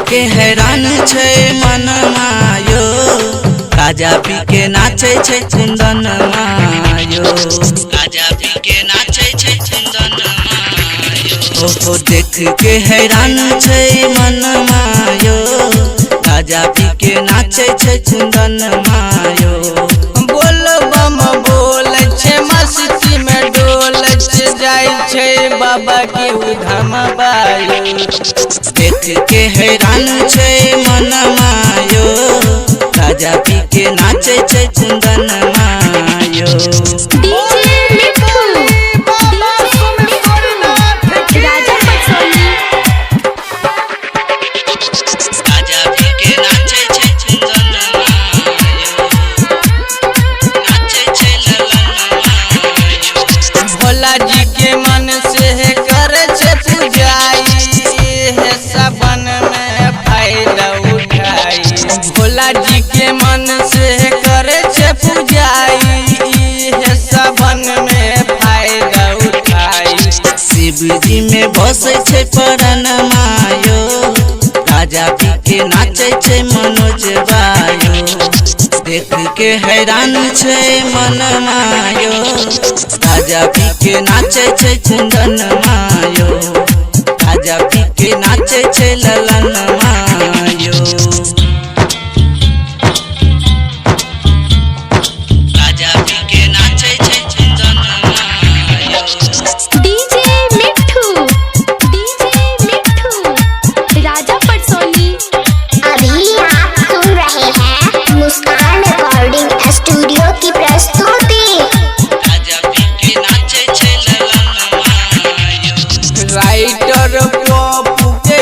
के हैरान छै मन मायो, गाजा पी के नाचे छै कुंदन मायो, गाजा पी के नाचे छै कुंदन मायो। ओहो देख के हैरान छै मन मायो, गाजा पी के नाचे छै कुंदन मायो। बोल बम बोल छे मस्ती में डोल जाय छे बाबा के उधाम बायो। देख के हैरान छै मन मायो, गाजा पी के नाचे छै कुंदन मायो। डीजे मिठू राजा पटसोनी। गाजा पी के नाचे छै कुंदन मायो, नाचे छै ललन मायो। भोला जी के मन से करे छे पूजाई, है सबन में फायदा उठाई। भोला जी के मन से करे छे पूजाई, है सबन में फायदा उठाई। शिव जी में बसे छै परन मायो, गाजा पी के नाचे छै मनोज बायो। देख के हैरान छै मन मायो, गाजा पी के नाचे छै कुंदन मायो, गाजा पी के नाचे छै ललन मायो। गाजा पी के नाचे छै कुंदन मायो। डीजे मिठू राजा पटसोनी। अभी आप सुन रहे हैं मुस्कान रिकॉर्डिंग स्टूडियो की प्रस्तुति। गाजा पी के नाचे छै ललन मायो। राइटर पप्पू के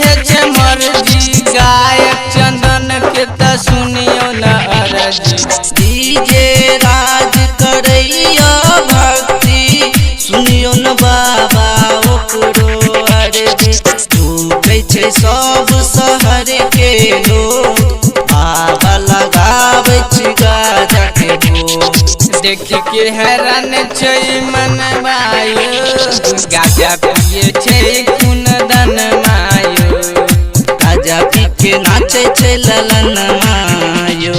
है छे मर्जी, गायक चंदन के त सुनियो न अरजी। डीजे राज करैया भक्ति, सुनियो न बाबा ओकरो अर्जी। झूकै छै सब शहर के लोग, बाबा लगाबै छै गाजा के भोग। देख के हैरान छै मन मायो, गाजा पिए छै कुंदन मायो। गाजा पी के नाचे छै ललन मायो।